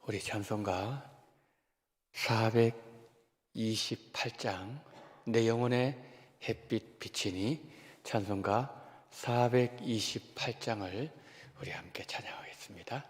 우리 찬송가 428장 내 영혼의 햇빛 비치니 찬송가 428장을 우리 함께 찬양하겠습니다.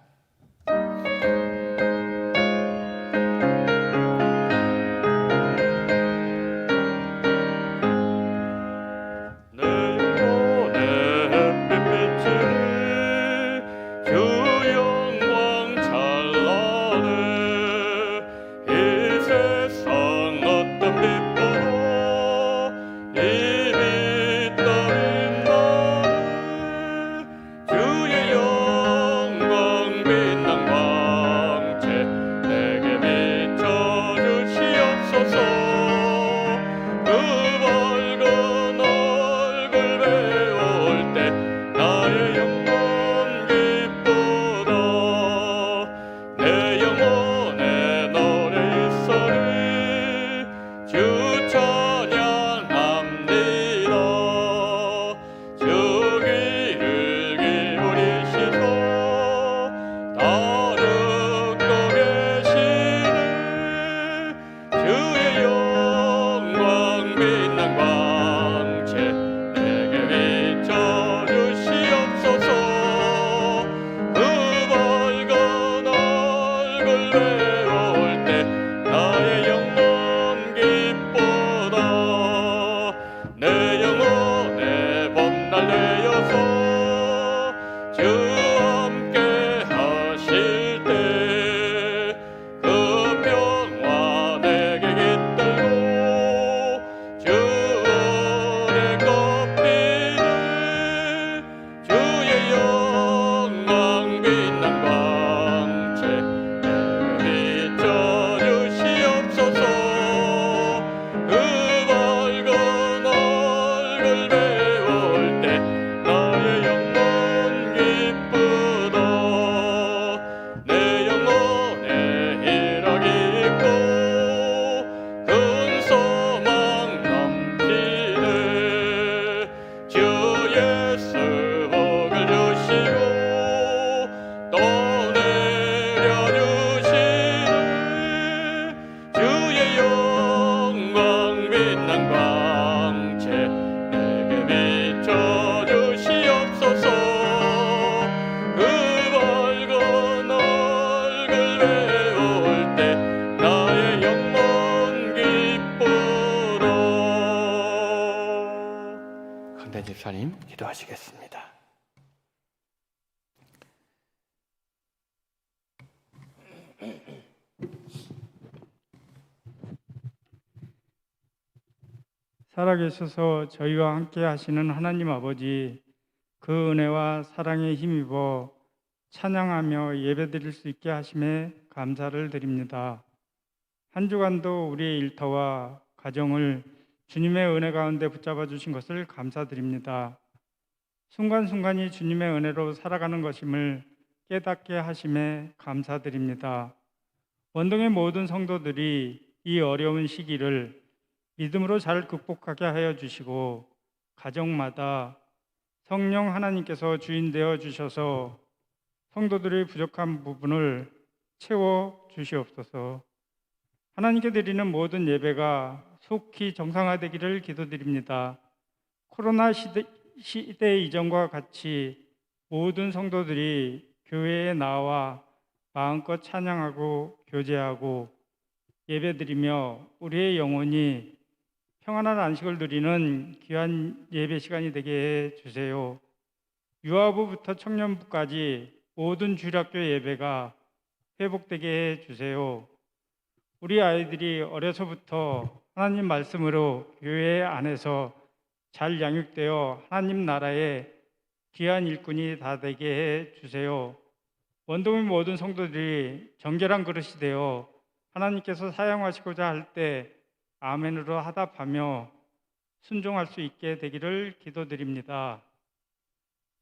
집사님 기도하시겠습니다. 살아계셔서 저희와 함께 하시는 하나님 아버지, 그 은혜와 사랑에 힘입어 찬양하며 예배드릴 수 있게 하심에 감사를 드립니다. 한 주간도 우리의 일터와 가정을 주님의 은혜 가운데 붙잡아 주신 것을 감사드립니다. 순간순간이 주님의 은혜로 살아가는 것임을 깨닫게 하심에 감사드립니다. 원동의 모든 성도들이 이 어려운 시기를 믿음으로 잘 극복하게 하여 주시고, 가정마다 성령 하나님께서 주인 되어 주셔서 성도들의 부족한 부분을 채워 주시옵소서. 하나님께 드리는 모든 예배가 속히 정상화되기를 기도드립니다. 코로나 시대 이전과 같이 모든 성도들이 교회에 나와 마음껏 찬양하고 교제하고 예배드리며 우리의 영혼이 평안한 안식을 누리는 귀한 예배 시간이 되게 해 주세요. 유아부부터 청년부까지 모든 주일학교 예배가 회복되게 해 주세요. 우리 아이들이 어려서부터 하나님 말씀으로 교회 안에서 잘 양육되어 하나님 나라의 귀한 일꾼이 다 되게 해 주세요. 원동의 모든 성도들이 정결한 그릇이 되어 하나님께서 사용하시고자 할 때 아멘으로 화답하며 순종할 수 있게 되기를 기도드립니다.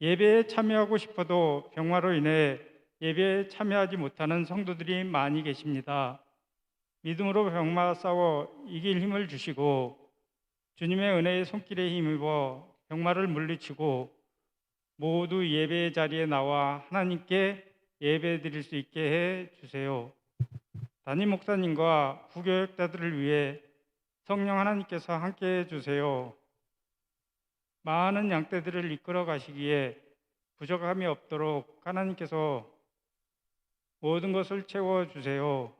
예배에 참여하고 싶어도 병마로 인해 예배에 참여하지 못하는 성도들이 많이 계십니다. 믿음으로 병마와 싸워 이길 힘을 주시고 주님의 은혜의 손길에 힘입어 병마를 물리치고 모두 예배의 자리에 나와 하나님께 예배 드릴 수 있게 해 주세요. 담임 목사님과 부교역자들을 위해 성령 하나님께서 함께해 주세요. 많은 양떼들을 이끌어 가시기에 부족함이 없도록 하나님께서 모든 것을 채워 주세요.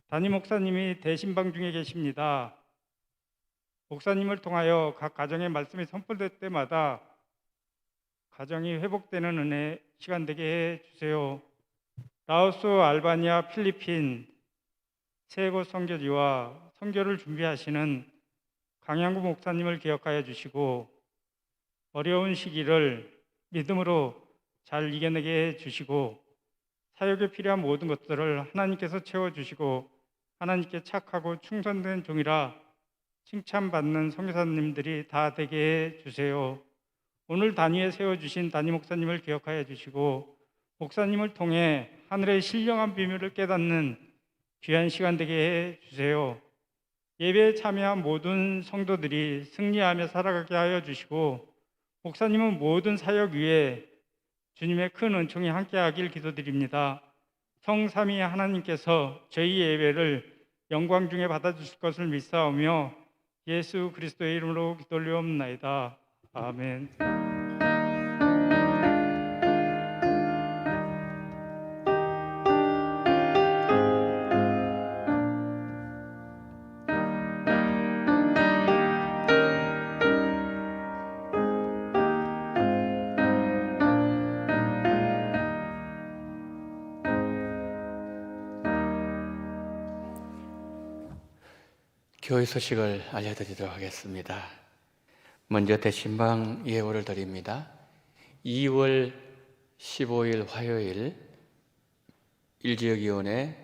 담임 목사님이 대신방 중에 계십니다. 목사님을 통하여 각 가정의 말씀이 선포될 때마다 가정이 회복되는 은혜 시간 되게 해 주세요. 라오스, 알바니아, 필리핀 세 곳 선교지와 선교를 준비하시는 강양구 목사님을 기억하여 주시고 어려운 시기를 믿음으로 잘 이겨내게 해 주시고 사역에 필요한 모든 것들을 하나님께서 채워주시고 하나님께 착하고 충성된 종이라 칭찬받는 선교사님들이 다 되게 해 주세요. 오늘 단위에 세워주신 담임 목사님을 기억하여 주시고 목사님을 통해 하늘의 신령한 비밀을 깨닫는 귀한 시간 되게 해 주세요. 예배에 참여한 모든 성도들이 승리하며 살아가게 하여 주시고 목사님은 모든 사역 위에 주님의 큰 은총이 함께하길 기도드립니다. 성삼위 하나님께서 저희 예배를 영광 중에 받아주실 것을 믿사오며 예수 그리스도의 이름으로 기도 올리옵나이다. 아멘. 교회 소식을 알려드리도록 하겠습니다. 먼저 대신방 예고를 드립니다. 2월 15일 화요일 1지역위원회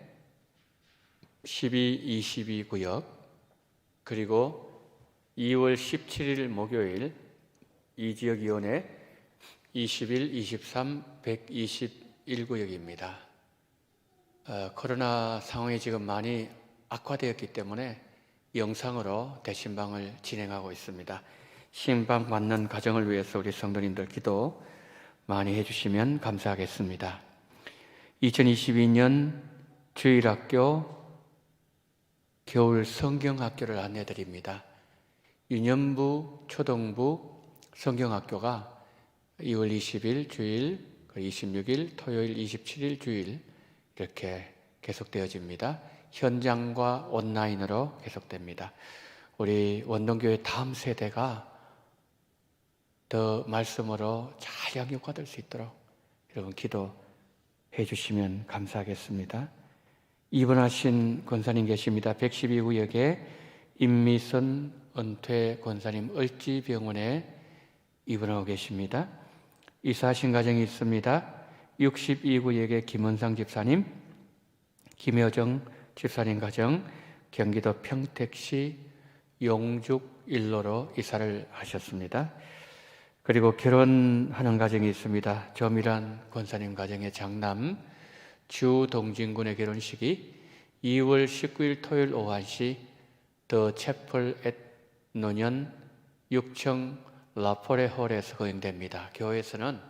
12, 22 구역, 그리고 2월 17일 목요일 2지역위원회 21, 23, 121구역입니다. 코로나 상황이 지금 많이 악화되었기 때문에 영상으로 대신방을 진행하고 있습니다. 신방 받는 가정을 위해서 우리 성도님들 기도 많이 해주시면 감사하겠습니다. 2022년 주일학교 겨울 성경학교를 안내드립니다. 유년부, 초등부 성경학교가 2월 20일 주일, 26일 토요일, 27일 주일 이렇게 계속되어집니다. 현장과 온라인으로 계속됩니다. 우리 원동교회 다음 세대가 더 말씀으로 잘 양육받을 수 있도록 여러분 기도해 주시면 감사하겠습니다. 입원하신 권사님 계십니다. 112구역에 임미선 은퇴 권사님 을지병원에 입원하고 계십니다. 이사하신 가정이 있습니다. 62구역에 김원상 집사님, 김여정 집사님 가정 경기도 평택시 용죽 1로로 이사를 하셨습니다. 그리고 결혼하는 가정이 있습니다. 조미란 권사님 가정의 장남 주동진군의 결혼식이 2월 19일 토요일 오후 1시 더 채플 앳 노년 6층 라포레 홀에서 거행됩니다. 교회에서는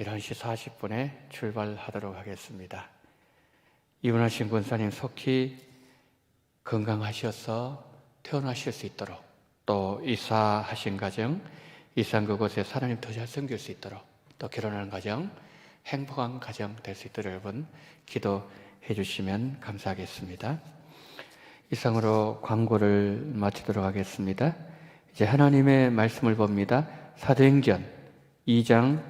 11시 40분에 출발하도록 하겠습니다. 입원하신 권사님 속히 건강하셔서 퇴원하실 수 있도록, 또 이사하신 가정, 이사한 그곳에 하나님 더 잘 섬길 수 있도록, 또 결혼하는 가정, 행복한 가정 될 수 있도록 여러분 기도해 주시면 감사하겠습니다. 이상으로 광고를 마치도록 하겠습니다. 이제 하나님의 말씀을 봅니다. 사도행전 2장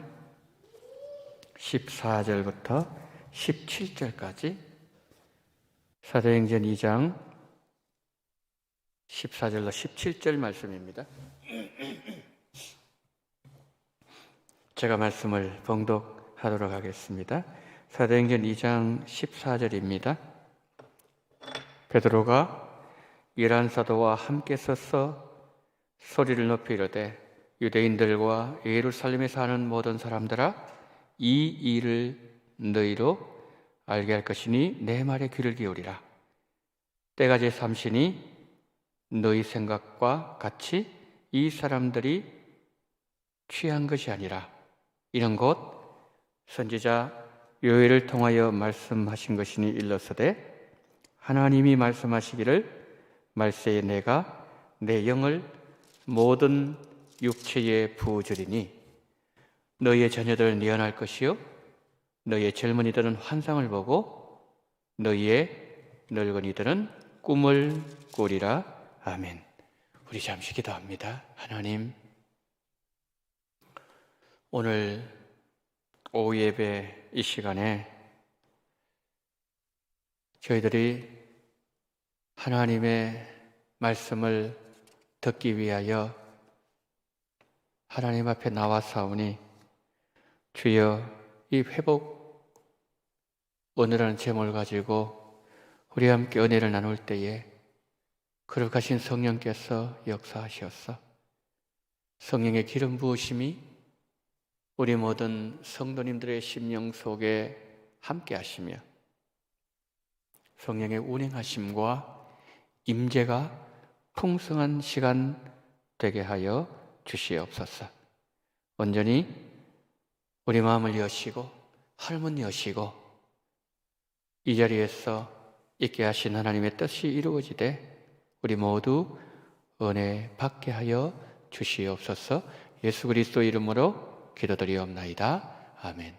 14절부터 17절까지 사도행전 2장 14절로 17절 말씀입니다. 제가 말씀을 봉독하도록 하겠습니다. 사도행전 2장 14절입니다. 베드로가 열한 사도와 함께 서서 소리를 높이 이르되 유대인들과 예루살렘에 사는 모든 사람들아, 이 일을 너희로 알게 할 것이니 내 말에 귀를 기울이라. 때가 제3시니 너희 생각과 같이 이 사람들이 취한 것이 아니라 이는 곧 선지자 요엘을 통하여 말씀하신 것이니 일러서되 하나님이 말씀하시기를 말세에 내가 내 영을 모든 육체에 부어주리니 너희의 자녀들은 예언할 것이요 너희의 젊은이들은 환상을 보고 너희의 늙은이들은 꿈을 꾸리라. 아멘. 우리 잠시 기도합니다. 하나님, 오늘 오후 예배 이 시간에 저희들이 하나님의 말씀을 듣기 위하여 하나님 앞에 나와사오니 주여 이 회복 은혜라는 제목을 가지고 우리 함께 은혜를 나눌 때에 거룩하신 성령께서 역사하시옵소서. 성령의 기름 부으심이 우리 모든 성도님들의 심령 속에 함께 하시며 성령의 운행하심과 임재가 풍성한 시간 되게 하여 주시옵소서. 온전히 우리 마음을 여시고 하늘문 여시고 이 자리에서 있게 하신 하나님의 뜻이 이루어지되 우리 모두 은혜 받게 하여 주시옵소서. 예수 그리스도 이름으로 기도드리옵나이다. 아멘.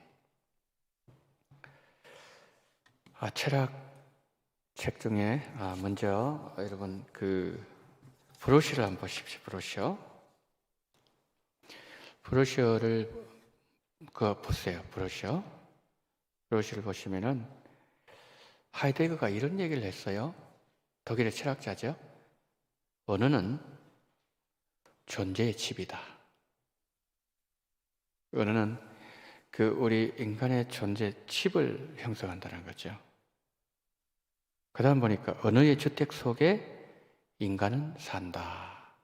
철학 책 중에 먼저 여러분 브로셔를 한번 보십시오. 브로셔를 보세요. 브로셔를 보시면은 하이데거가 이런 얘기를 했어요. 독일의 철학자죠. 언어는 존재의 칩이다. 언어는 우리 인간의 존재 칩을 형성한다는 거죠. 그 다음 보니까 언어의 주택 속에 인간은 산다.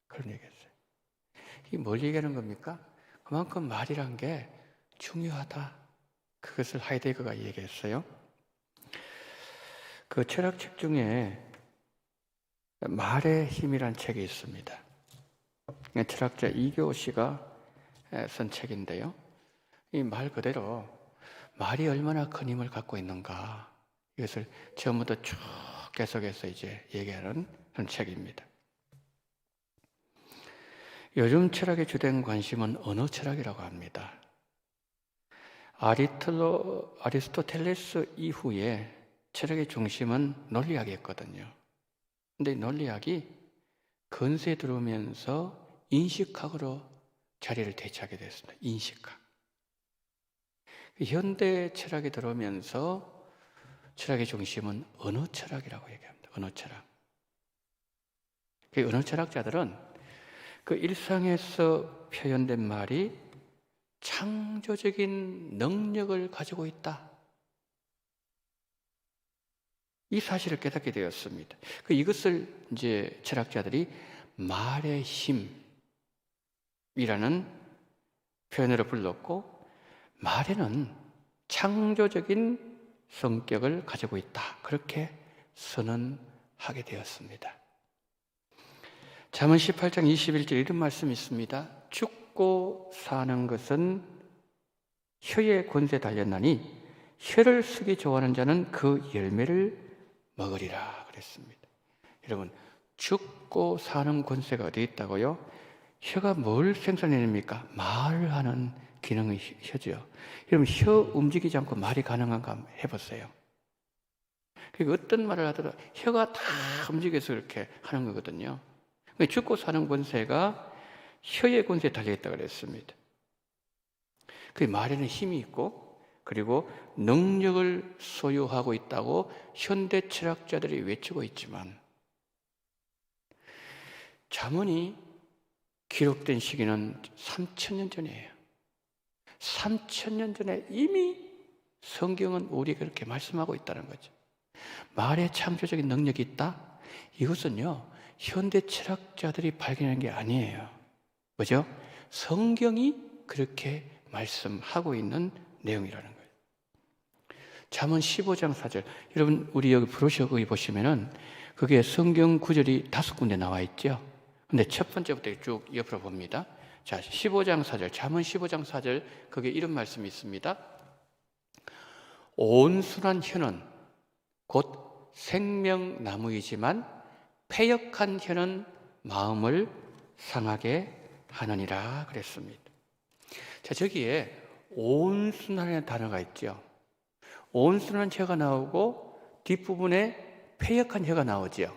그런 얘기했어요. 이게 뭘 얘기하는 겁니까? 그만큼 말이란 게 중요하다. 그것을 하이데거가 얘기했어요. 그 철학책 중에 말의 힘이란 책이 있습니다. 철학자 이교 씨가 쓴 책인데요. 이 말 그대로 말이 얼마나 큰 힘을 갖고 있는가 이것을 처음부터 쭉 계속해서 이제 얘기하는 그런 책입니다. 요즘 철학의 주된 관심은 언어 철학이라고 합니다. 아리스토텔레스 이후에 철학의 중심은 논리학이었거든요. 근데 논리학이 근세에 들어오면서 인식학으로 자리를 되찾게 됐습니다. 인식학. 현대 철학이 들어오면서 철학의 중심은 언어 철학이라고 얘기합니다. 언어 철학. 언어 철학자들은 일상에서 표현된 말이 창조적인 능력을 가지고 있다. 이 사실을 깨닫게 되었습니다. 이것을 이제 철학자들이 말의 힘이라는 표현으로 불렀고, 말에는 창조적인 성격을 가지고 있다. 그렇게 선언하게 되었습니다. 잠언 18장 21절 이런 말씀이 있습니다. 죽고 사는 것은 혀의 권세에 달렸나니 혀를 쓰기 좋아하는 자는 그 열매를 먹으리라 그랬습니다. 여러분, 죽고 사는 권세가 어디 있다고요? 혀가 뭘 생산해냅니까? 말을 하는 기능이 혀죠. 여러분, 혀 움직이지 않고 말이 가능한가 한번 해보세요. 어떤 말을 하더라도 혀가 다 움직여서 이렇게 하는 거거든요. 죽고 사는 권세가 혀의 권세에 달려있다고 그랬습니다. 말에는 힘이 있고 그리고 능력을 소유하고 있다고 현대 철학자들이 외치고 있지만, 잠언이 기록된 시기는 3000년 전이에요. 3000년 전에 이미 성경은 우리에게 그렇게 말씀하고 있다는 거죠. 말에 창조적인 능력이 있다? 이것은요, 현대 철학자들이 발견한 게 아니에요. 뭐죠? 성경이 그렇게 말씀하고 있는 내용이라는 거예요. 잠언 15장 4절. 여러분, 우리 여기 브로셔 거기 보시면은 그게 성경 구절이 5군데 나와 있죠. 근데 첫 번째부터 쭉 옆으로 봅니다. 자, 15장 4절. 잠언 15장 4절. 거기에 이런 말씀이 있습니다. 온순한 혀는 곧 생명나무이지만 패역한 혀는 마음을 상하게 하느니라 그랬습니다. 자, 저기에 온순한이라는 단어가 있죠. 온순한 혀가 나오고 뒷부분에 패역한 혀가 나오죠.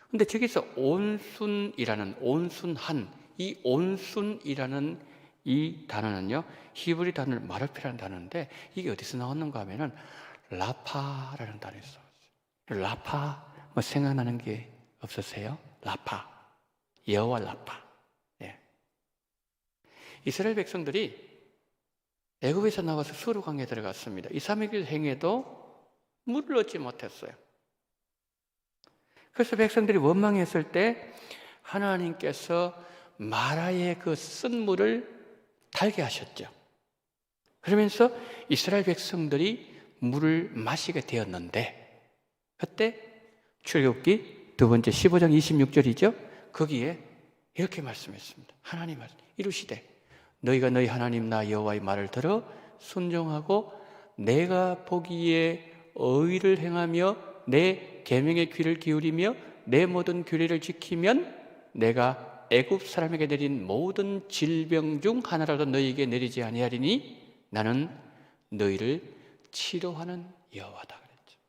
근데 저기서 온순이라는, 온순한, 이 온순이라는 이 단어는요, 히브리 단어 마르피라는 단어인데, 이게 어디서 나왔는가 하면은 라파라는 단어에서 나왔어요. 라파, 뭐 생각나는 게 없으세요? 라파, 여호와 라파. 예. 이스라엘 백성들이 애굽에서 나와서 수르 강에 들어갔습니다. 2, 3일 행해도 물을 얻지 못했어요. 그래서 백성들이 원망했을 때 하나님께서 마라의 그 쓴 물을 달게 하셨죠. 그러면서 이스라엘 백성들이 물을 마시게 되었는데, 그때 출애굽기 2번째 15장 26절이죠. 거기에 이렇게 말씀했습니다. 하나님 말씀 이루시되 너희가 너희 하나님 나 여호와의 말을 들어 순종하고 내가 보기에 의를 행하며 내 계명의 귀를 기울이며 내 모든 규례를 지키면 내가 애굽 사람에게 내린 모든 질병 중 하나라도 너희에게 내리지 아니하리니 나는 너희를 치료하는 여호와다 그랬죠.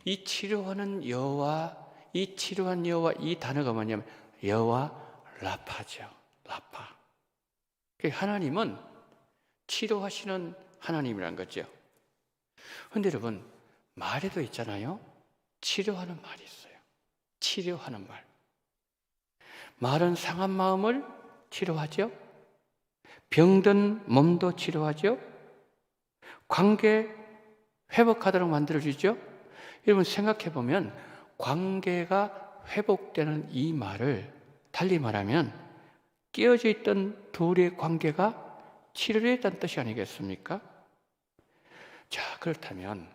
이 치료하는 여호와, 이 치료한 여호와, 이 단어가 뭐냐면 여호와 라파죠. 라파. 하나님은 치료하시는 하나님이란 거죠. 그런데 여러분, 말에도 있잖아요. 치료하는 말이 있어요. 치료하는 말. 말은 상한 마음을 치료하죠. 병든 몸도 치료하죠. 관계 회복하도록 만들어주죠. 여러분 생각해 보면 관계가 회복되는 이 말을 달리 말하면 깨어져 있던 둘의 관계가 치료됐다는 뜻이 아니겠습니까? 자, 그렇다면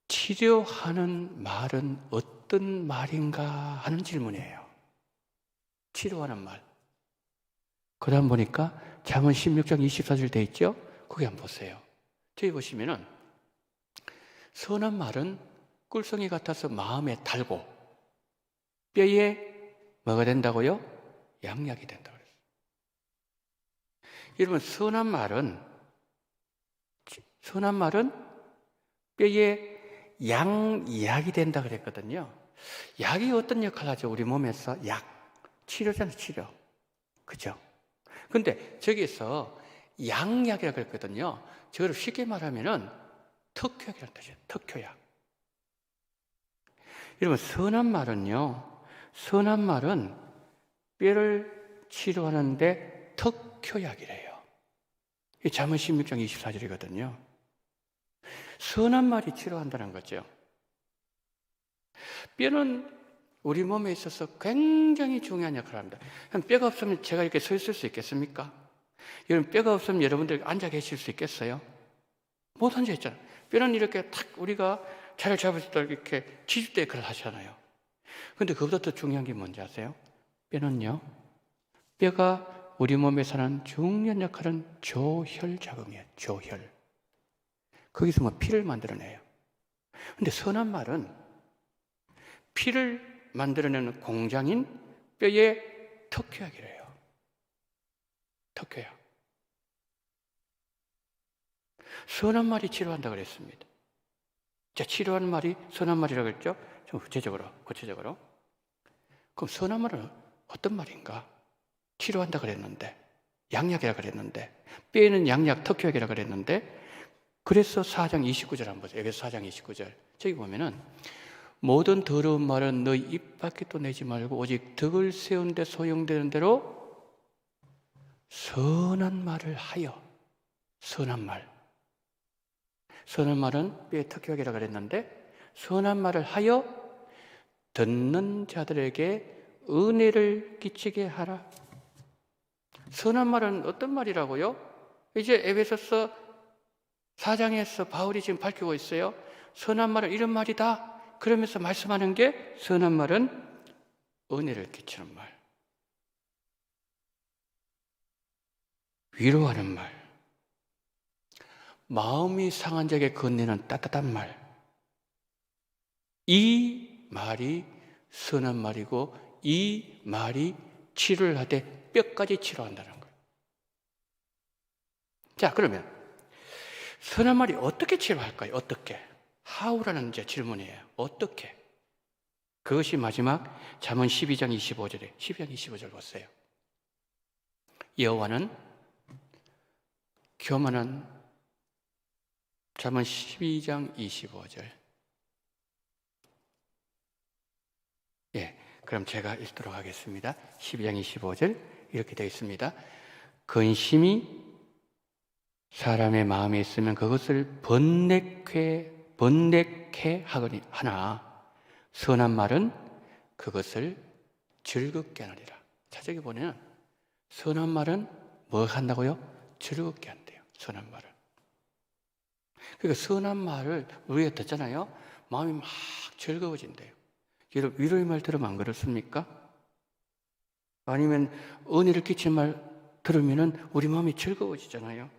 치료하는 말은 어떤 말인가 하는 질문이에요. 치료하는 말. 그 다음 보니까 잠언 16장 24절 돼 있죠? 거기 한번 보세요. 저기 보시면은 선한 말은 꿀송이 같아서 마음에 달고 뼈에 뭐가 된다고요? 양약이 된다고 그랬어요. 여러분, 선한 말은 뼈에 양약이 된다 그랬거든요. 약이 어떤 역할을 하죠? 우리 몸에서 약. 치료잖아요, 치료. 그죠? 근데 저기서 양약이라고 그랬거든요. 저걸 쉽게 말하면은 특효약이라는 뜻이에요. 특효약. 여러분, 선한 말은 뼈를 치료하는데 특효약이래요. 이 잠언 16장 24절이거든요. 선한 말이 치료한다는 거죠. 뼈는 우리 몸에 있어서 굉장히 중요한 역할을 합니다. 뼈가 없으면 제가 이렇게 서 있을 수 있겠습니까? 여러분, 뼈가 없으면 여러분들 앉아 계실 수 있겠어요? 못 앉아 있잖아요. 뼈는 이렇게 탁 우리가 자리를 잡을 때 이렇게 지질 역할을 하잖아요. 그런데 그보다 더 중요한 게 뭔지 아세요? 뼈는요, 뼈가 우리 몸에 사는 중요한 역할은 조혈 작용이에요. 조혈. 거기서 뭐 피를 만들어내요. 근데 선한 말은 피를 만들어내는 공장인 뼈의 특효약이래요. 특효약. 선한 말이 치료한다고 그랬습니다. 자, 치료하는 말이 선한 말이라고 했죠? 좀 구체적으로. 그럼 선한 말은 어떤 말인가? 치료한다 그랬는데, 양약이라 그랬는데, 뼈에는 양약, 특효약이라 그랬는데, 그래서 4장 29절 한번 보세요. 에베소 4장 29절. 저기 보면은 모든 더러운 말은 너희 입 밖에 또 내지 말고 오직 덕을 세운 데 소용되는 대로 선한 말을 하여. 선한 말. 선한 말은 뼈의 특효약이라 그랬는데 선한 말을 하여 듣는 자들에게 은혜를 끼치게 하라. 선한 말은 어떤 말이라고요? 이제 에베소서 4장에서 바울이 지금 밝히고 있어요. 선한 말은 이런 말이다. 그러면서 말씀하는 게 선한 말은 은혜를 끼치는 말, 위로하는 말, 마음이 상한 자에게 건네는 따뜻한 말. 이 말이 선한 말이고 이 말이 치료를 하되 뼈까지 치료한다는 거예요. 자, 그러면 선한 말이 어떻게 치료할까요? 어떻게? How라는 이제 질문이에요. 어떻게? 그것이 마지막 잠언 12장 25절에 12장 25절 보세요. 여호와는 교만한 잠언 12장 25절. 예, 그럼 제가 읽도록 하겠습니다. 12장 25절 이렇게 되어 있습니다. 근심이 사람의 마음에 있으면 그것을 번뇌케 하거니 하나 선한 말은 그것을 즐겁게 하느니라. 자, 저기 보면 선한 말은 뭐 한다고요? 즐겁게 한대요. 선한 말을. 그러니까 선한 말을 우리가 듣잖아요. 마음이 막 즐거워진대요. 여러분 위로의 말 들으면 안 그렇습니까? 아니면 은혜를 끼친 말 들으면 우리 마음이 즐거워지잖아요.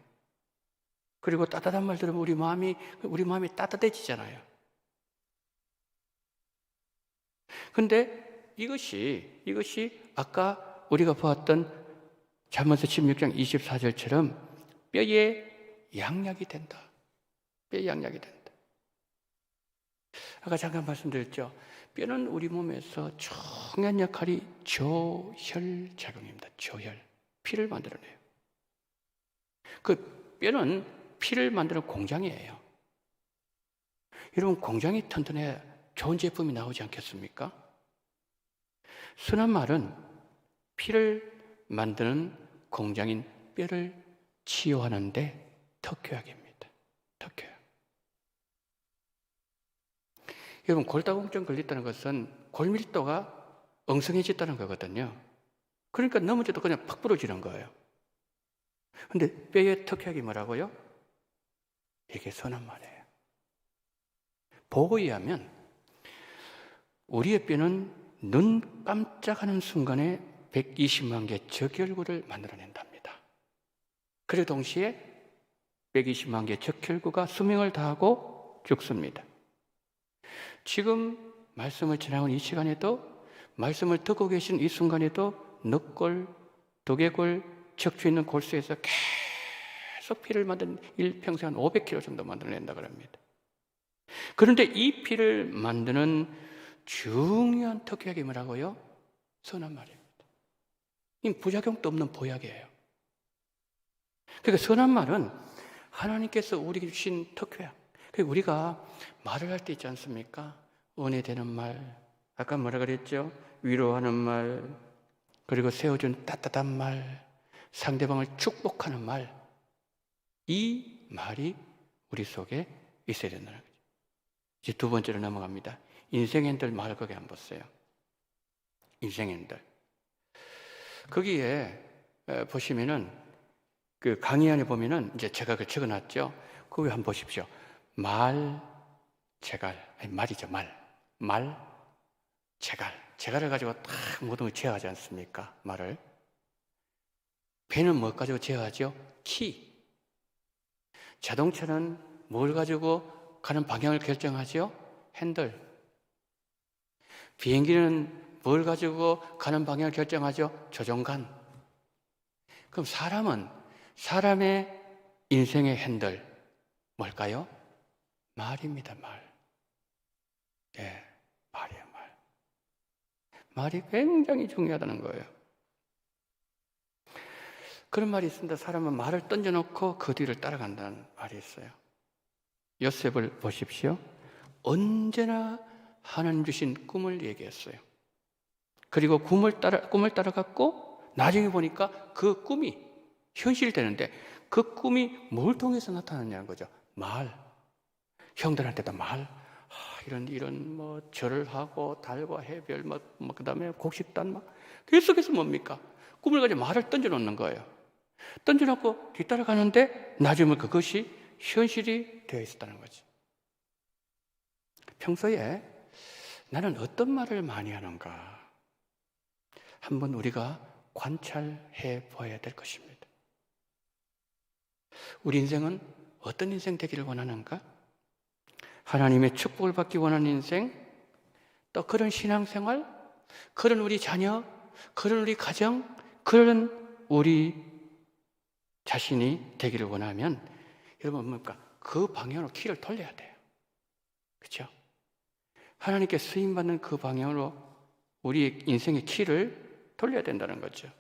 그리고 따뜻한 말 들으면 우리 마음이 따뜻해지잖아요. 근데 이것이 아까 우리가 보았던 잠언서 16장 24절처럼 뼈에 양약이 된다. 뼈에 양약이 된다. 아까 잠깐 말씀드렸죠. 뼈는 우리 몸에서 중요한 역할이 조혈작용입니다. 조혈. 피를 만들어내요. 그 뼈는 피를 만드는 공장이에요. 여러분, 공장이 튼튼해야 좋은 제품이 나오지 않겠습니까? 선한 말은 피를 만드는 공장인 뼈를 치유하는데 특효약입니다. 특효약. 여러분, 골다공증 걸렸다는 것은 골밀도가 엉성해졌다는 거거든요. 그러니까 넘어져도 그냥 팍 부러지는 거예요. 근데 뼈의 특효약이 뭐라고요? 이게 선한 말이에요. 보고에 의하면 우리의 뼈는 눈 깜짝하는 순간에 120만 개 적혈구를 만들어낸답니다. 그리고 동시에 120만 개 적혈구가 수명을 다하고 죽습니다. 지금 말씀을 지나온 이 시간에도 말씀을 듣고 계신 이 순간에도 늑골, 두개골, 척추 있는 골수에서 계속 피를 만드는 일평생 한 500kg 정도 만들어낸다 그럽니다. 그런데 이 피를 만드는 중요한 특효약이 뭐라고요? 선한 말입니다. 이 부작용도 없는 보약이에요. 그러니까 선한 말은 하나님께서 우리에게 주신 특효약. 그러니까 우리가 말을 할 때 있지 않습니까? 은혜되는 말, 아까 뭐라 그랬죠? 위로하는 말, 그리고 세워준 따뜻한 말, 상대방을 축복하는 말. 이 말이 우리 속에 있어야 된다는 거죠. 이제 두 번째로 넘어갑니다. 인생엔들 말 거기 한번 보세요. 인생엔들. 거기에 보시면은 그 강의 안에 보면은 이제 제가 그 적어놨죠. 거기 한번 보십시오. 말, 재갈. 아니, 말이죠, 말, 재갈. 재갈을 가지고 딱 모든 걸 제어하지 않습니까? 말을. 배는 뭘 가지고 제어하죠? 키. 자동차는 뭘 가지고 가는 방향을 결정하죠? 핸들. 비행기는 뭘 가지고 가는 방향을 결정하죠? 조종관. 그럼 사람은 사람의 인생의 핸들 뭘까요? 말입니다. 말. 예, 말이에요. 말. 말이 굉장히 중요하다는 거예요. 그런 말이 있습니다. 사람은 말을 던져놓고 그 뒤를 따라간다는 말이 있어요. 요셉을 보십시오. 언제나 하나님 주신 꿈을 얘기했어요. 그리고 꿈을 따라갔고 나중에 보니까 그 꿈이 현실되는데 그 꿈이 뭘 통해서 나타났냐는 거죠. 말. 형들한테도 말. 이런 뭐 절을 하고 달과 해별 그다음에 곡식단 계속해서 뭡니까? 꿈을 가지고 말을 던져놓는 거예요. 던져놓고 뒤따라가는데 나중에 그것이 현실이 되어 있었다는 거지. 평소에 나는 어떤 말을 많이 하는가 한번 우리가 관찰해 보아야 될 것입니다. 우리 인생은 어떤 인생 되기를 원하는가? 하나님의 축복을 받기 원하는 인생, 또 그런 신앙생활, 그런 우리 자녀, 그런 우리 가정, 그런 우리 자신이 되기를 원하면 여러분 뭡니까? 그 방향으로 키를 돌려야 돼요. 그렇죠? 하나님께 쓰임받는 그 방향으로 우리 인생의 키를 돌려야 된다는 거죠.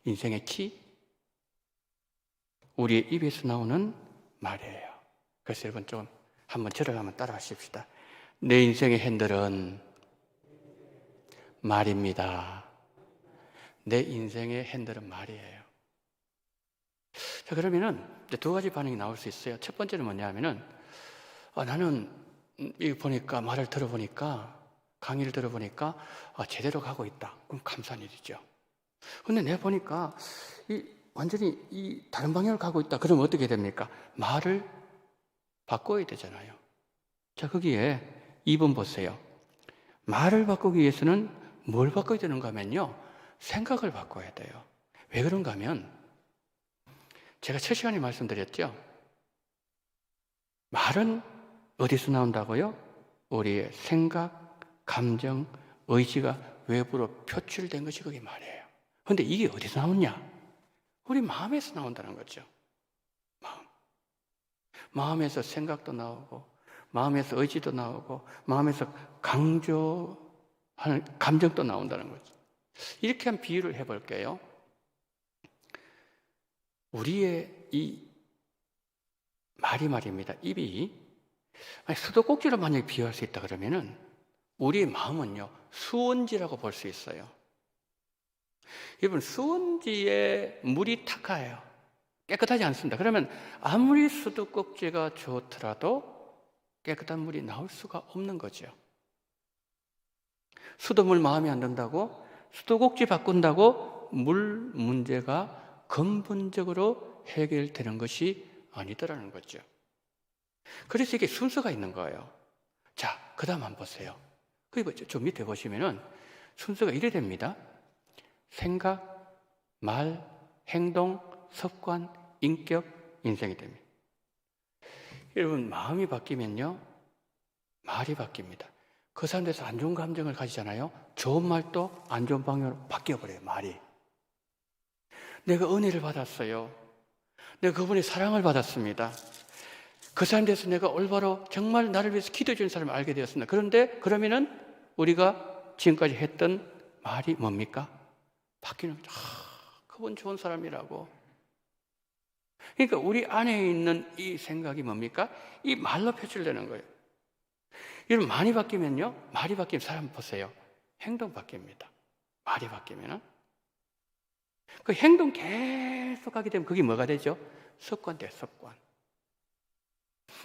인생의 키, 우리의 입에서 나오는 말이에요. 그래서 여러분 좀 한번 저를 한번 따라 하십시다. 내 인생의 핸들은 말입니다. 내 인생의 핸들은 말이에요. 자, 그러면은 이제 두 가지 반응이 나올 수 있어요. 첫 번째는 뭐냐면은 나는 이 보니까 말을 들어보니까 강의를 들어보니까 제대로 가고 있다. 그럼 감사한 일이죠. 근데 내가 보니까 완전히 다른 방향을 가고 있다. 그러면 어떻게 됩니까? 말을 바꿔야 되잖아요. 자, 거기에 2번 보세요. 말을 바꾸기 위해서는 뭘 바꿔야 되는가 하면요. 생각을 바꿔야 돼요. 왜 그런가 하면 제가 첫 시간에 말씀드렸죠. 말은 어디서 나온다고요? 우리의 생각, 감정, 의지가 외부로 표출된 것이 그게 말이에요. 그런데 이게 어디서 나오냐? 우리 마음에서 나온다는 거죠. 마음에서 생각도 나오고 마음에서 의지도 나오고 마음에서 강조하는 감정도 나온다는 거죠. 이렇게 한 비유를 해볼게요. 우리의 이 말입니다. 입이 수도꼭지로 만약에 비유할 수 있다 그러면은 우리의 마음은요 수원지라고 볼 수 있어요. 여러분 수원지에 물이 탁해요. 깨끗하지 않습니다. 그러면 아무리 수도꼭지가 좋더라도 깨끗한 물이 나올 수가 없는 거죠. 수돗물 마음에 안 든다고 수도꼭지 바꾼다고 물 문제가 근본적으로 해결되는 것이 아니더라는 거죠. 그래서 이게 순서가 있는 거예요. 자, 그 다음 한번 보세요. 그리고 좀 밑에 보시면은 순서가 이래 됩니다. 생각, 말, 행동, 습관, 인격, 인생이 됩니다. 여러분 마음이 바뀌면요 말이 바뀝니다. 그 사람들에서 안 좋은 감정을 가지잖아요. 좋은 말도 안 좋은 방향으로 바뀌어버려요. 말이. 내가 은혜를 받았어요. 내가 그분의 사랑을 받았습니다. 그 사람에 대해서 내가 올바로 정말 나를 위해서 기도해 주는 사람을 알게 되었습니다. 그런데 그러면은 우리가 지금까지 했던 말이 뭡니까? 바뀌는 거죠. 그분 좋은 사람이라고. 그러니까 우리 안에 있는 이 생각이 뭡니까? 이 말로 표출되는 거예요. 여러분 많이 바뀌면요. 말이 바뀌면 사람 보세요. 행동 바뀝니다. 말이 바뀌면은. 그 행동 계속 하게 되면 그게 뭐가 되죠? 습관 돼요. 습관.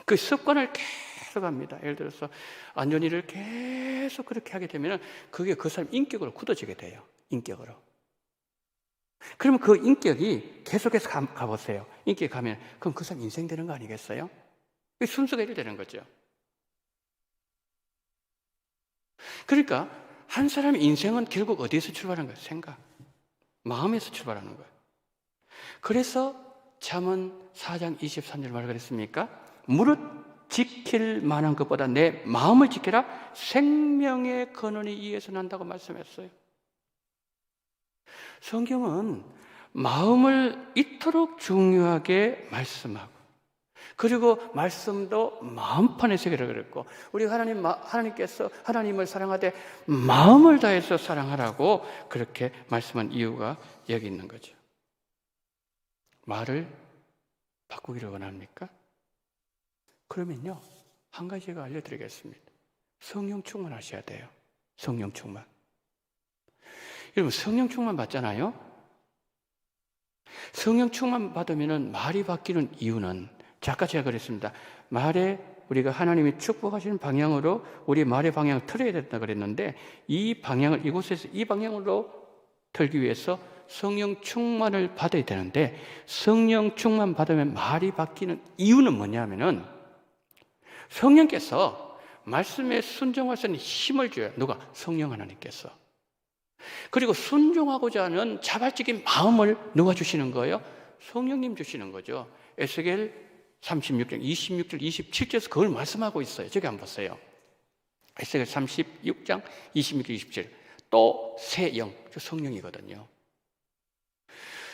그 습관을 계속 합니다. 예를 들어서 안 좋은 일을 계속 그렇게 하게 되면 그게 그 사람 인격으로 굳어지게 돼요. 인격으로. 그러면 그 인격이 계속해서 가보세요. 인격이 가면 그럼 그 사람 인생 되는 거 아니겠어요? 순서가 이래 되는 거죠. 그러니까 한 사람의 인생은 결국 어디에서 출발하는 거예요? 생각, 마음에서 출발하는 거예요. 그래서 잠언 4장 23절 말 그랬습니까? 무릇 지킬 만한 것보다 내 마음을 지켜라. 생명의 근원이 이에서 난다고 말씀했어요. 성경은 마음을 이토록 중요하게 말씀하고 그리고 말씀도 마음판에 새기라 그랬고 우리 하나님께서 하나님을 사랑하되 마음을 다해서 사랑하라고 그렇게 말씀한 이유가 여기 있는 거죠. 말을 바꾸기를 원합니까? 그러면요 한 가지 제가 알려드리겠습니다. 성령 충만하셔야 돼요. 성령 충만. 여러분 성령 충만 받잖아요. 성령 충만 받으면 말이 바뀌는 이유는 아까 제가 그랬습니다. 말에 우리가 하나님이 축복하시는 방향으로 우리 말의 방향을 틀어야 된다 그랬는데 이 방향을 이곳에서 이 방향으로 틀기 위해서 성령 충만을 받아야 되는데 성령 충만 받으면 말이 바뀌는 이유는 뭐냐면은 성령께서 말씀에 순종할 수 있는 힘을 줘요. 누가? 성령 하나님께서. 그리고 순종하고자 하는 자발적인 마음을 누가 주시는 거예요? 성령님 주시는 거죠. 에스겔 36장 26절 27절에서 그걸 말씀하고 있어요. 저기 한번 보세요. 에스겔 36장 26절 27절 또 새 영, 저 성령이거든요.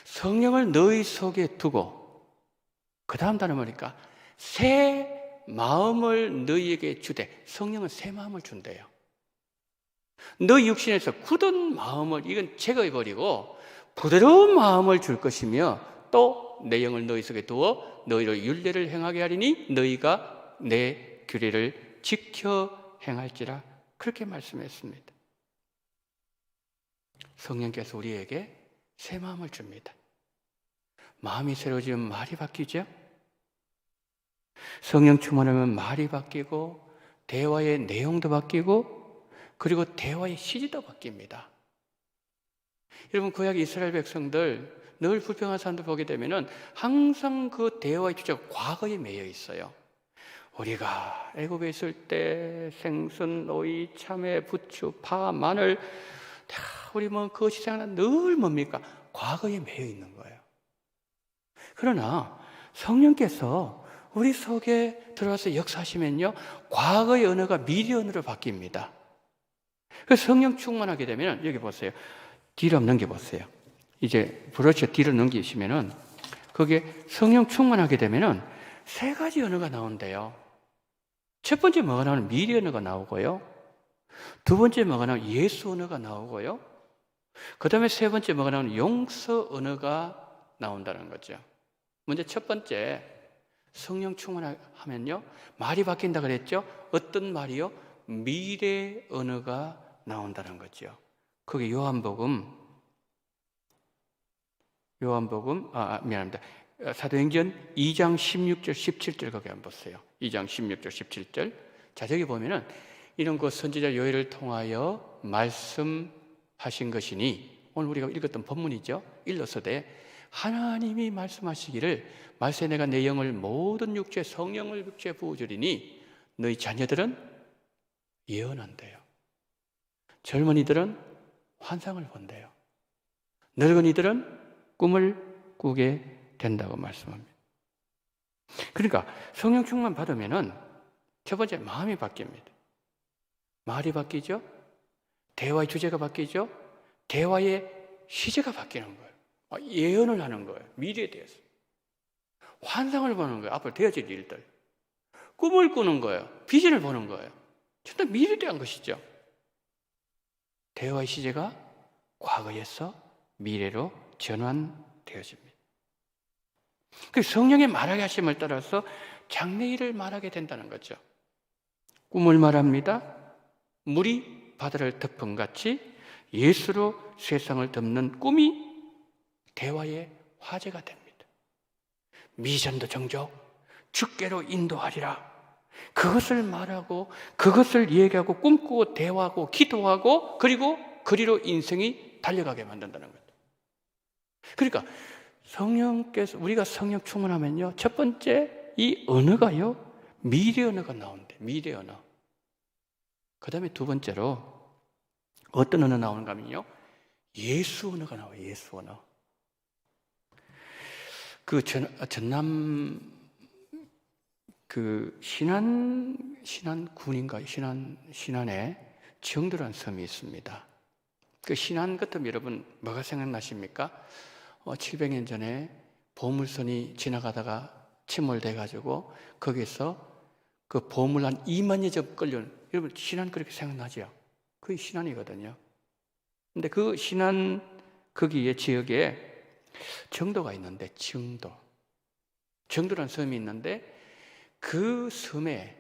성령을 너희 속에 두고 그 다음 단어 뭐니까 새 마음을 너희에게 주되, 성령은 새 마음을 준대요. 너희 육신에서 굳은 마음을 이건 제거해버리고 부드러운 마음을 줄 것이며 또 내 영을 너희 속에 두어 너희로 율례를 행하게 하리니 너희가 내 규례를 지켜 행할지라, 그렇게 말씀했습니다. 성령께서 우리에게 새 마음을 줍니다. 마음이 새로워지면 말이 바뀌죠. 성령 충만하면 말이 바뀌고 대화의 내용도 바뀌고 그리고 대화의 시지도 바뀝니다. 여러분, 구약 이스라엘 백성들 늘 불평한 사람들 보게 되면은 항상 그 대화의 주제가 과거에 매여 있어요. 우리가 애굽에 있을 때 생선, 오이, 참외, 부추, 파, 마늘 다 우리 그 시장은 늘 뭡니까? 과거에 매여 있는 거예요. 그러나 성령께서 우리 속에 들어와서 역사하시면요, 과거의 언어가 미래 언어로 바뀝니다. 그래서 성령 충만하게 되면 여기 보세요. 뒤로 한번 넘겨보세요. 이제 브러쉬 뒤로 넘기시면은 거기에 성령 충만하게 되면은 세 가지 언어가 나온대요. 첫 번째 뭐가 나오는 미래 언어가 나오고요. 두 번째 뭐가 나오는 예수 언어가 나오고요. 그 다음에 세 번째 뭐가 나오는 용서 언어가 나온다는 거죠. 먼저 첫 번째, 성령 충만하면요 말이 바뀐다 그랬죠. 어떤 말이요? 미래 언어가 나온다는 거죠. 그게 요한복음 미안합니다. 사도행전 2장 16절 17절 거기 한번 보세요. 2장 16절 17절. 자, 저기 보면은 이런 그 선지자 요엘을 통하여 말씀하신 것이니, 오늘 우리가 읽었던 본문이죠. 일러서되 하나님이 말씀하시기를 말세 내가 내 영을 모든 육체에 성령을 육체에 부어주리니 너희 자녀들은 예언한대요. 젊은이들은 환상을 본대요. 늙은이들은 꿈을 꾸게 된다고 말씀합니다. 그러니까 성령 충만 받으면은 첫 번째 마음이 바뀝니다. 말이 바뀌죠. 대화의 주제가 바뀌죠. 대화의 시제가 바뀌는 거예요. 예언을 하는 거예요. 미래에 대해서. 환상을 보는 거예요. 앞으로 되어질 일들. 꿈을 꾸는 거예요. 비전을 보는 거예요. 전부 다 미래에 대한 것이죠. 대화의 시제가 과거에서 미래로 전환되어집니다. 그 성령의 말하게 하심을 따라서 장래일을 말하게 된다는 거죠. 꿈을 말합니다. 물이 바다를 덮음같이 예수로 세상을 덮는 꿈이 대화의 화제가 됩니다. 미전도 정족, 주께로 인도하리라. 그것을 말하고 그것을 얘기하고 꿈꾸고 대화하고 기도하고 그리고 그리로 인생이 달려가게 만든다는 거예요. 그러니까 성령께서, 우리가 성령 충만하면요, 첫 번째 이 언어가요 미래 언어가 나온대. 미래 언어. 그 다음에 두 번째로 어떤 언어 나오는가 하면요 예수 언어가 나와요. 예수 언어. 그 전남 그 신안군인가 신안에 정도라는 섬이 있습니다. 그 신안 같으면 여러분 뭐가 생각나십니까? 700년 전에 보물선이 지나가다가 침몰돼가지고 거기서 그 보물 한 2만여 점 끌려, 여러분 신안 그렇게 생각나죠? 그게 신안이거든요. 근데 그 신안 거기에 지역에 정도가 있는데, 정도라는 섬이 있는데 그 섬에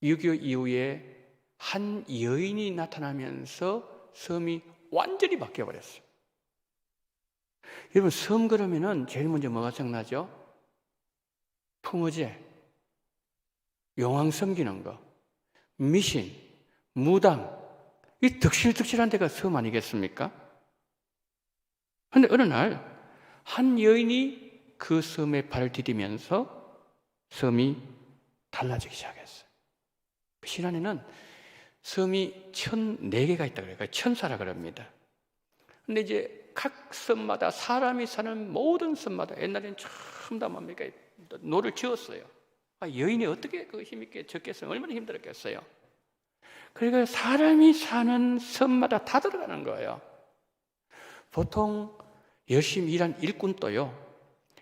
6.25 이후에 한 여인이 나타나면서 섬이 완전히 바뀌어버렸어요. 여러분 섬 그러면은 제일 먼저 뭐가 생각나죠? 풍어제, 용왕 섬기는 거, 미신, 무당, 이 득실득실한 데가 섬 아니겠습니까? 그런데 어느 날 한 여인이 그 섬에 발을 디디면서 섬이 달라지기 시작했어요. 그 신안에는 섬이 1,004개가 있다고 그래요. 천사라 그럽니다. 근데 이제 각 섬마다 사람이 사는 모든 섬마다 옛날에는 전부 다 뭡니까? 노를 지었어요. 여인이 어떻게 그 힘있게 졌겠어요? 얼마나 힘들었겠어요? 그러니까 사람이 사는 섬마다 다 들어가는 거예요. 보통 열심히 일한 일꾼도요,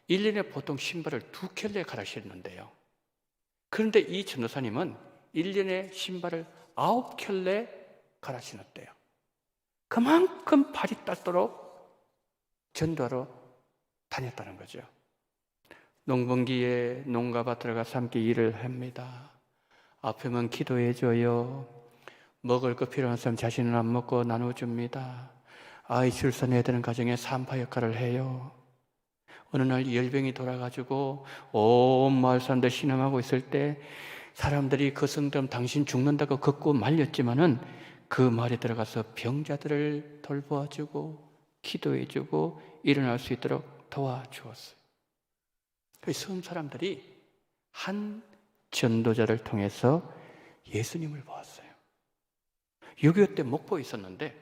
1년에 보통 신발을 2켤레 갈아 신는데요. 그런데 이 전도사님은 1년에 신발을 9켤레 갈아 신었대요. 그만큼 발이 닳도록 전도하러 다녔다는 거죠. 농번기에 농가밭 들어가서 함께 일을 합니다. 아프면 기도해줘요. 먹을 거 필요한 사람 자신은 안 먹고 나눠줍니다. 아이 출산해야 되는 가정에 산파 역할을 해요. 어느 날 열병이 돌아가지고 온 마을 사람들 신음하고 있을 때 사람들이 그 성도면 당신 죽는다고 걷고 말렸지만은 그 마을에 들어가서 병자들을 돌보아주고 기도해주고 일어날 수 있도록 도와주었어요. 섬 사람들이 한 전도자를 통해서 예수님을 보았어요. 6.25 때 목포에 있었는데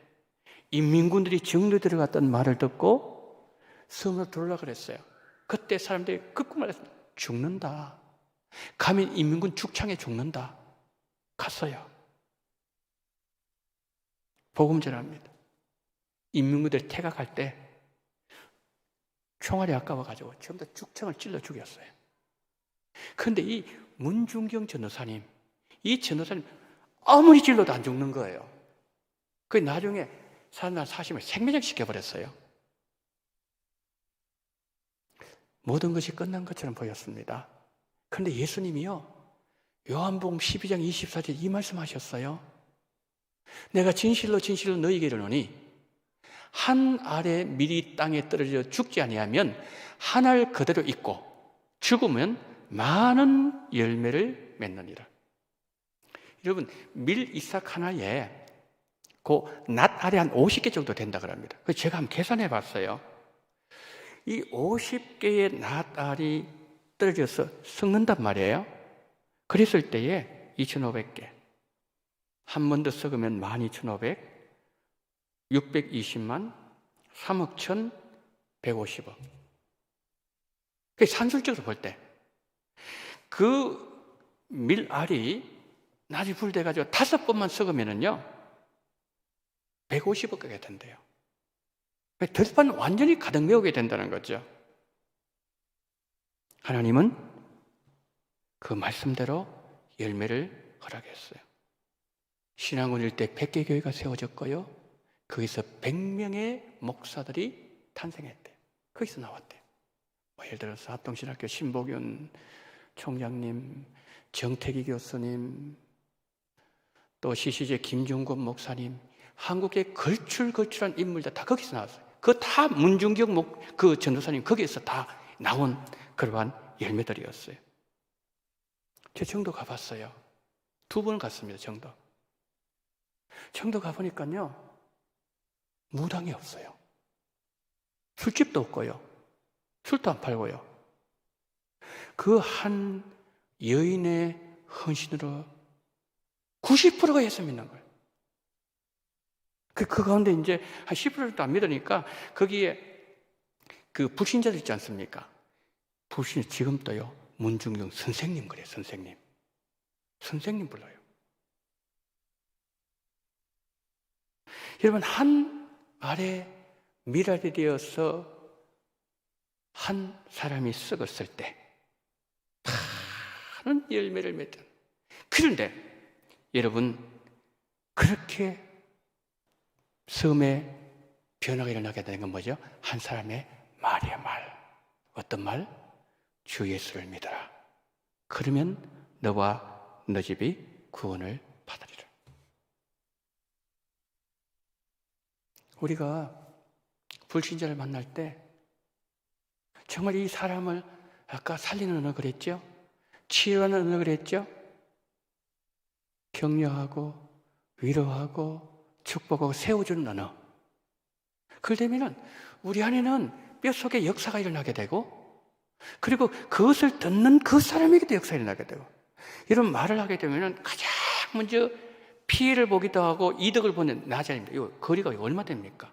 인민군들이 정도에 들어갔던 말을 듣고 섬으로 들어오라 그랬어요. 그때 사람들이 끄고 말했습니다. 죽는다. 가면 인민군 죽창에 죽는다. 갔어요. 복음 전합니다. 인민군들이 퇴각할 때 총알이 아까워가지고 전부 다 죽창을 찔러 죽였어요. 그런데 이 문중경 전도사님, 이 전도사님 아무리 찔러도 안 죽는 거예요. 그 나중에 사람들 사심을 생매장 시켜버렸어요. 모든 것이 끝난 것처럼 보였습니다. 그런데 예수님이요, 요한복음 12장 24절 이 말씀하셨어요. 내가 진실로 진실로 너희에게 이르노니 한 알의 밀이 땅에 떨어져 죽지 아니하면 한 알 그대로 있고 죽으면 많은 열매를 맺느니라. 여러분, 밀 이삭 하나에 그 낫 알이 한 50개 정도 된다 그럽니다. 그래서 제가 한번 계산해 봤어요. 이 50개의 낫 알이 떨어져서 썩는단 말이에요. 그랬을 때에 2,500개. 한 번 더 썩으면 12,500, 620만, 3억 1,150억. 그 산술적으로 볼 때 그 밀알이 낮이 불돼가지고 5번만 썩으면은요 150억가가 된대요. 들판 완전히 가득 메우게 된다는 거죠. 하나님은 그 말씀대로 열매를 허락했어요. 신앙원 일대 100개 교회가 세워졌고요, 거기서 100명의 목사들이 탄생했대요. 거기서 나왔대요. 예를 들어서 합동신학교 신복윤 총장님, 정태기 교수님, 또 CCJ 김중권 목사님, 한국의 걸출걸출한 인물들 다 거기서 나왔어요. 그 다 문중경 그 전도사님 거기에서 다 나온 그러한 열매들이었어요. 저 정도 가봤어요. 2번 갔습니다. 정도 가보니까요 무당이 없어요. 술집도 없고요, 술도 안 팔고요. 그 한 여인의 헌신으로 90%가 예수 믿는 거예요. 그 가운데 이제 한 10%도 안 믿으니까 거기에 그 불신자들 있지 않습니까? 불신 지금도요 문중경 선생님 그래요. 선생님 불러요. 여러분, 한 알에 밀알이 되어서 한 사람이 썩었을 때 많은 열매를 맺던. 그런데 여러분, 그렇게 섬에 변화가 일어나게 되는 건 뭐죠? 한 사람의 말이야, 말. 어떤 말? 주 예수를 믿어라. 그러면 너와 너 집이 구원을 받으리라. 우리가 불신자를 만날 때 정말 이 사람을 아까 살리는 언어 그랬죠? 치유하는 언어 그랬죠? 격려하고 위로하고 축복하고 세워주는 언어. 그러려면 우리 안에는 뼛속에 역사가 일어나게 되고, 그리고 그것을 듣는 그 사람에게도 역사가 일어나게 되고, 이런 말을 하게 되면 가장 먼저 피해를 보기도 하고 이득을 보는 나 자리입니다. 이 거리가 얼마 됩니까?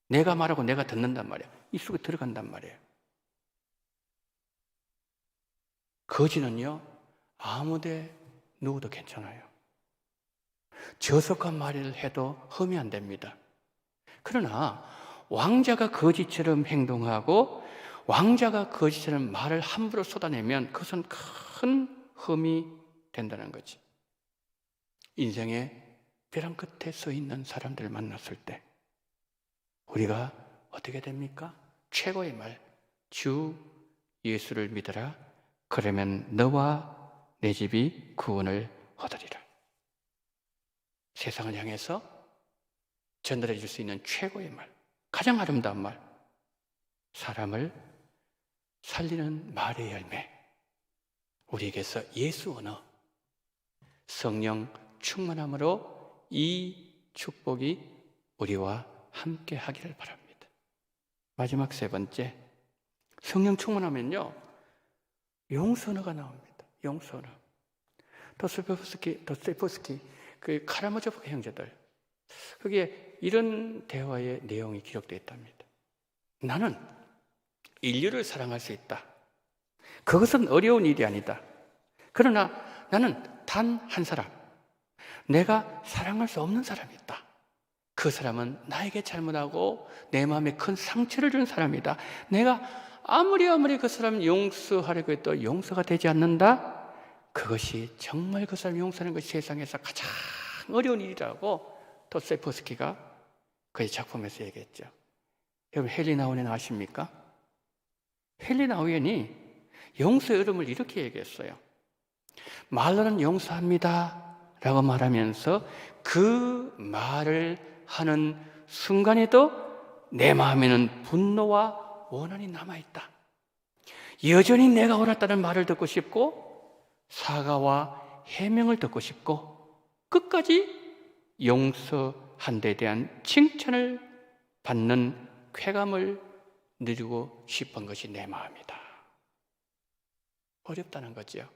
내가 말하고 내가 듣는단 말이야. 이 속에 들어간단 말이에요. 거지는요, 아무데 누워도 괜찮아요. 저속한 말을 해도 흠이 안 됩니다. 그러나 왕자가 거지처럼 행동하고 왕자가 거지처럼 말을 함부로 쏟아내면 그것은 큰 흠이 된다는 거지. 인생의 벼랑 끝에 서 있는 사람들을 만났을 때 우리가 어떻게 됩니까? 최고의 말, 주 예수를 믿어라. 그러면 너와 내 집이 구원을 얻으리라. 세상을 향해서 전달해 줄 수 있는 최고의 말, 가장 아름다운 말, 사람을 살리는 말의 열매, 우리에게서 예수 언어, 성령 충만함으로 이 축복이 우리와 함께 하기를 바랍니다. 마지막 세 번째, 성령 충만하면요 용서언어가 나옵니다. 용서언어. 도스토옙스키 그 카라마조프 형제들, 거기에 이런 대화의 내용이 기록되어 있답니다. 나는 인류를 사랑할 수 있다. 그것은 어려운 일이 아니다. 그러나 나는 단 한 사람, 내가 사랑할 수 없는 사람이 있다. 그 사람은 나에게 잘못하고 내 마음에 큰 상처를 준 사람이다. 내가 아무리 그 사람을 용서하려고 해도 용서가 되지 않는다. 그것이 정말 그 사람을 용서하는 것이 세상에서 가장 어려운 일이라고 도스토옙스키가 그의 작품에서 얘기했죠. 여러분 헨리 나우엔 아십니까? 헨리 나우엔이 용서의 어려움을 이렇게 얘기했어요. 말로는 용서합니다 라고 말하면서 그 말을 하는 순간에도 내 마음에는 분노와 원한이 남아있다. 여전히 내가 옳았다는 말을 듣고 싶고 사과와 해명을 듣고 싶고 끝까지 용서한 데 대한 칭찬을 받는 쾌감을 누리고 싶은 것이 내 마음이다. 어렵다는 거죠.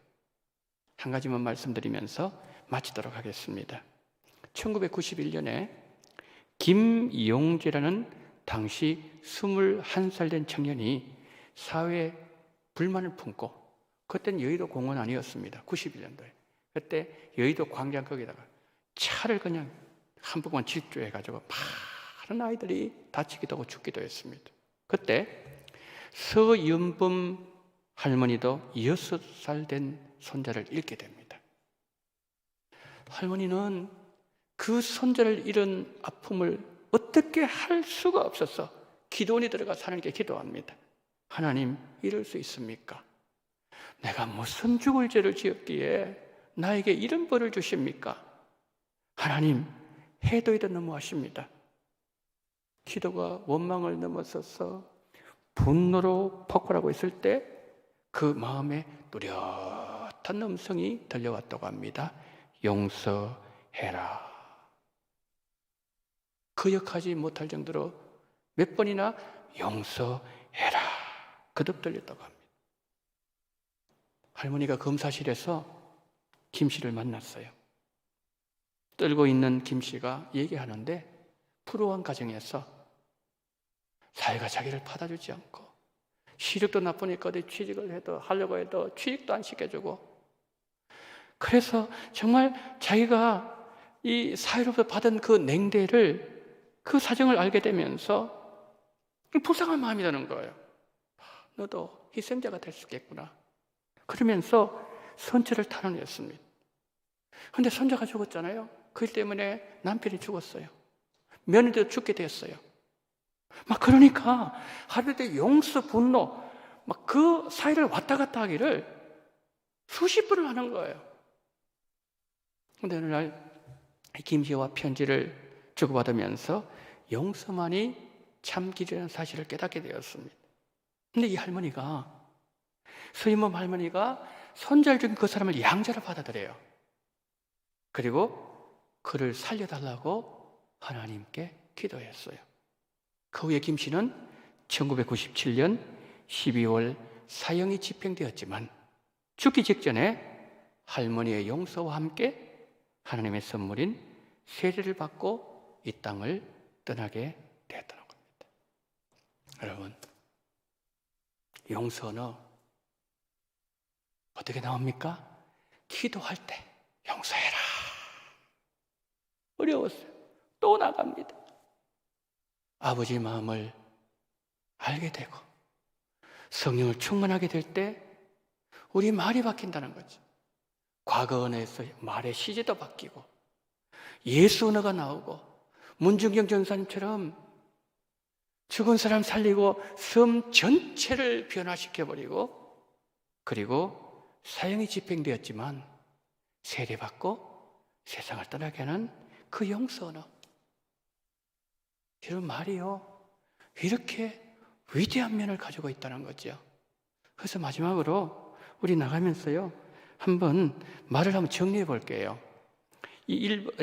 한 가지만 말씀드리면서 마치도록 하겠습니다. 1991년에 김용재라는 당시 21살 된 청년이 사회에 불만을 품고, 그때는 여의도 공원 아니었습니다. 91년도에. 그때 여의도 광장 거기다가 차를 그냥 한 번만 질주해가지고 많은 아이들이 다치기도 하고 죽기도 했습니다. 그때 서윤범 할머니도 6살 된 손자를 잃게 됩니다. 할머니는 그 손자를 잃은 아픔을 어떻게 할 수가 없어서 기도원에 들어가서 하나님께 기도합니다. 하나님, 이럴 수 있습니까? 내가 무슨 죽을 죄를 지었기에 나에게 이런 벌을 주십니까? 하나님, 해도이도 너무하십니다. 기도가 원망을 넘어서서 분노로 폭발하고 있을 때 그 마음에 뚜렷한 음성이 들려왔다고 합니다. 용서해라. 거역하지 못할 정도로 몇 번이나 용서해라 거듭 들렸다고 합니다. 할머니가 검사실에서 김 씨를 만났어요. 떨고 있는 김 씨가 얘기하는데 불우한 가정에서 사회가 자기를 받아주지 않고 시력도 나쁘니까 어디 취직을 해도 하려고 해도 취직도 안 시켜주고, 그래서 정말 자기가 이 사회로부터 받은 그 냉대를, 그 사정을 알게 되면서 불쌍한 마음이 드는 거예요. 너도 희생자가 될 수 있겠구나. 그러면서 선처를 탄원했습니다. 그런데 손자가 죽었잖아요. 그것 때문에 남편이 죽었어요. 며느리도 죽게 됐어요. 막 그러니까 하루에 용서, 분노, 막 그 사이를 왔다 갔다 하기를 수십 번을 하는 거예요. 그런데 어느 날 김 씨와 편지를 주고받으면서 용서만이 참 길이라는 사실을 깨닫게 되었습니다. 근데 이 할머니가, 서인범 할머니가 손자를 죽인 그 사람을 양자로 받아들여요. 그리고 그를 살려달라고 하나님께 기도했어요. 그 후에 김 씨는 1997년 12월 사형이 집행되었지만 죽기 직전에 할머니의 용서와 함께 하나님의 선물인 세례를 받고 이 땅을 떠나게 되었다는 겁니다. 여러분, 용서는 어떻게 나옵니까? 기도할 때 용서해라. 어려웠어요. 또 나갑니다. 아버지 마음을 알게 되고 성령을 충만하게 될 때 우리 말이 바뀐다는 거죠. 과거 언어에서 말의 시제도 바뀌고 예수 언어가 나오고 문중경 전사님처럼 죽은 사람 살리고 섬 전체를 변화시켜버리고, 그리고 사형이 집행되었지만 세례받고 세상을 떠나게 하는 그 용서 언어. 이런 말이요, 이렇게 위대한 면을 가지고 있다는 거죠. 그래서 마지막으로 우리 나가면서요, 한번 말을 한번 정리해 볼게요.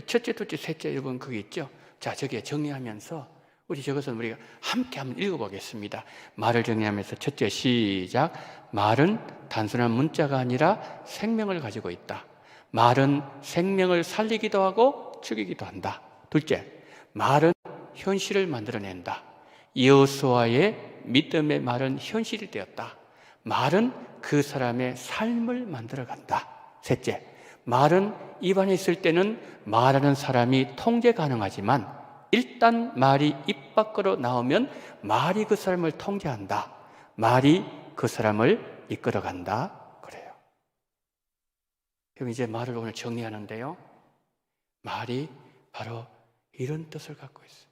첫째, 둘째, 셋째, 1번 그게 있죠. 자, 저기에 정리하면서 우리 저것은 우리가 함께 한번 읽어보겠습니다. 말을 정리하면서 첫째, 시작. 말은 단순한 문자가 아니라 생명을 가지고 있다. 말은 생명을 살리기도 하고 죽이기도 한다. 둘째, 말은 현실을 만들어낸다. 여호수아의 믿음의 말은 현실이 되었다. 말은 그 사람의 삶을 만들어간다. 셋째, 말은 입 안에 있을 때는 말하는 사람이 통제 가능하지만 일단 말이 입 밖으로 나오면 말이 그 사람을 통제한다. 말이 그 사람을 이끌어간다. 그래요. 그럼 이제 말을 오늘 정리하는데요, 말이 바로 이런 뜻을 갖고 있어요.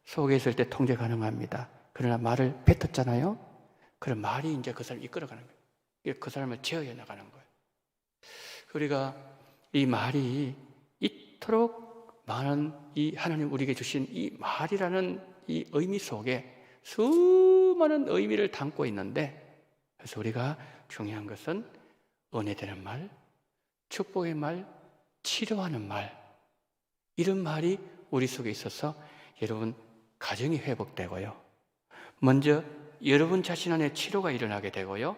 속에 있을 때 통제 가능합니다. 그러나 말을 뱉었잖아요. 그럼 말이 이제 그 사람을 이끌어가는 거예요. 그 사람을 제어해 나가는 거예요. 우리가 이 말이 이토록 많은 이 하나님 우리에게 주신 이 말이라는 이 의미 속에 수많은 의미를 담고 있는데, 그래서 우리가 중요한 것은 은혜되는 말, 축복의 말, 치료하는 말, 이런 말이 우리 속에 있어서 여러분 가정이 회복되고요, 먼저 여러분 자신 안에 치료가 일어나게 되고요,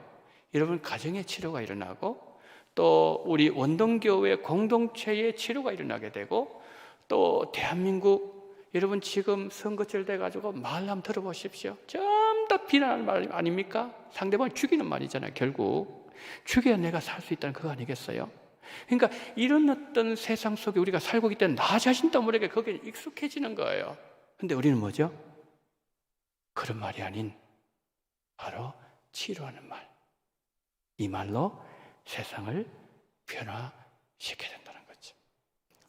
여러분 가정의 치료가 일어나고, 또 우리 원동교회 공동체의 치료가 일어나게 되고, 또 대한민국 여러분 지금 선거철 돼가지고 말 한번 들어보십시오. 전부 다 비난하는 말 아닙니까? 상대방을 죽이는 말이잖아요. 결국 죽여야 내가 살 수 있다는 그거 아니겠어요? 그러니까 이런 어떤 세상 속에 우리가 살고 있기 때문에 나 자신도 모르게 거기에 익숙해지는 거예요. 근데 우리는 뭐죠? 그런 말이 아닌 바로 치료하는 말, 이 말로 세상을 변화시켜야 된다는 거죠.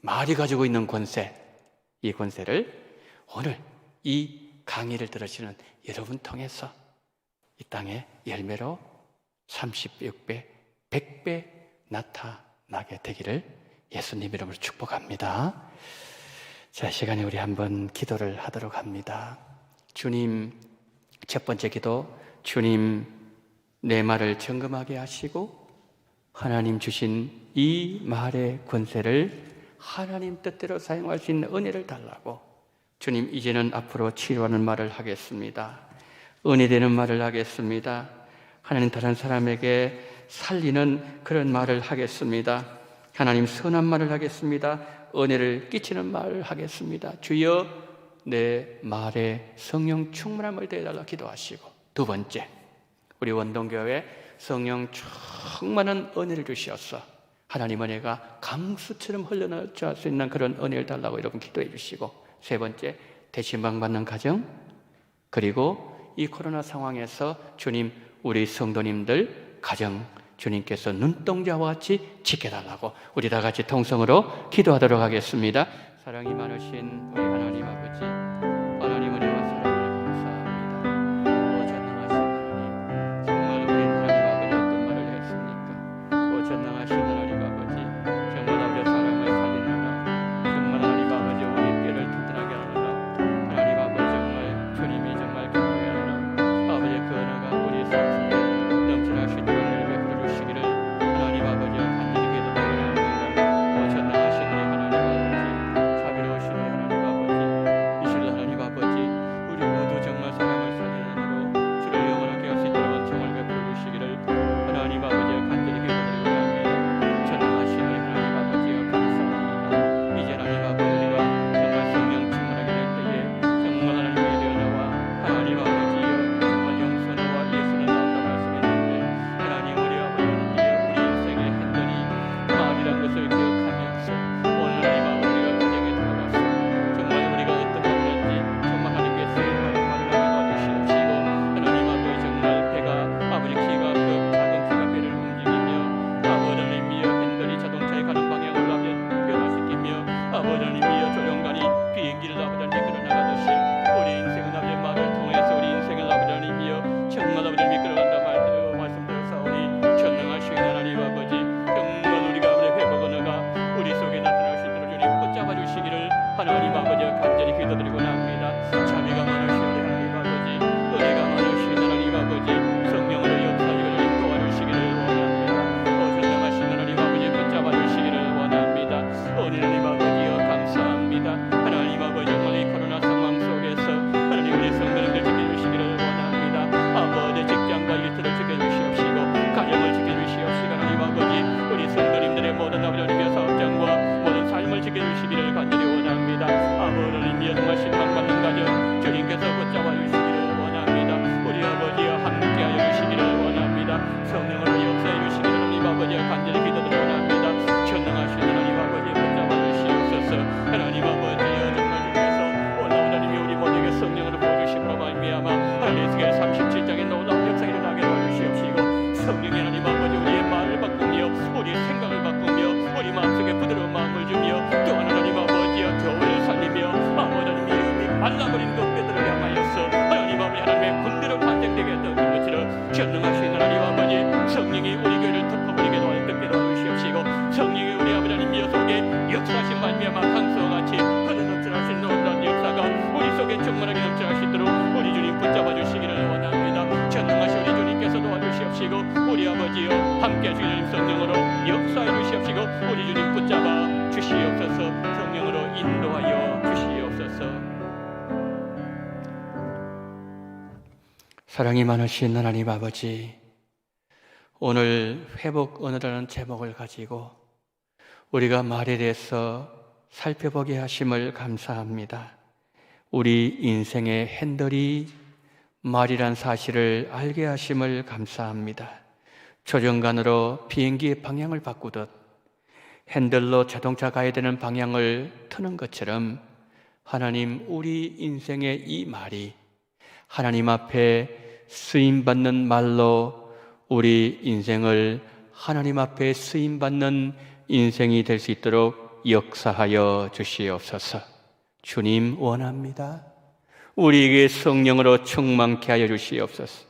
말이 가지고 있는 권세, 이 권세를 오늘 이 강의를 들으시는 여러분 통해서 이 땅에 열매로 36배, 100배 나타나게 되기를 예수님 이름으로 축복합니다. 자, 시간에 우리 한번 기도를 하도록 합니다. 주님, 첫 번째 기도, 주님 내 말을 점검하게 하시고 하나님 주신 이 말의 권세를 하나님 뜻대로 사용할 수 있는 은혜를 달라고, 주님 이제는 앞으로 치료하는 말을 하겠습니다. 은혜되는 말을 하겠습니다. 하나님 다른 사람에게 살리는 그런 말을 하겠습니다. 하나님 선한 말을 하겠습니다. 은혜를 끼치는 말을 하겠습니다. 주여 내 말에 성령 충만함을 더해달라 기도하시고, 두 번째, 우리 원동교회 성령 충만한 은혜를 주시어서 하나님 은혜가 강수처럼 흘러넘칠 수 있는 그런 은혜를 달라고 여러분 기도해 주시고, 세 번째, 대신방 받는 가정, 그리고 이 코로나 상황에서 주님 우리 성도님들 가정 주님께서 눈동자와 같이 지켜달라고 우리 다 같이 통성으로 기도하도록 하겠습니다. 사랑이 많으신 우리 하나님 아버지, 하나님 은혜와 사랑을 감사합니다. 전능하신 하나님, 정말 우리 하나님 아버지 어떤 말을 했습니까? 전능하신 하나님 아버지, 정말 아버지 사람을 살리는 하나님, 정말 하나님 아버지 우리 뼈를 튼튼하게 하는 하나님, 하나님 아버지 정말 주님이 정말 기쁘게 하는 하나님, 아버지 그 은혜가 우리 삶 속에 넘쳐나실 줄 베풀어 주시기를 하나님 아버지 간절히 기도드립니다. 전능하신 우리 하나님 아버지, 자비로우신 우리 하나님 아버지, 이 시간 살아계신 하나님 아버지, 성령이 우리 교회를 덮어버리게도 듣게도 하시옵시고, 성령이 우리 아버지 하나님 여 속에 역사하신 말미암아 강수와 같이 그는 넘쳐나신 놀라운 역사가 우리 속에 충만하게 넘쳐나시도록 우리 주님 붙잡아 주시기를 원합니다. 전능하신 우리 주님께서 도와주시옵시고, 우리 아버지여 함께 주님 성령으로 역사해 주시옵시고, 우리 주님 붙잡아 주시옵소서. 성령으로 인도하여 주시옵소서. 사랑이 많으신 하나님 아버지, 오늘 회복 언어라는 제목을 가지고 우리가 말에 대해서 살펴보게 하심을 감사합니다. 우리 인생의 핸들이 말이란 사실을 알게 하심을 감사합니다. 조정관으로 비행기의 방향을 바꾸듯 핸들로 자동차 가야 되는 방향을 트는 것처럼 하나님, 우리 인생의 이 말이 하나님 앞에 쓰임받는 말로 우리 인생을 하나님 앞에 쓰임받는 인생이 될 수 있도록 역사하여 주시옵소서. 주님 원합니다. 우리에게 성령으로 충만케 하여 주시옵소서.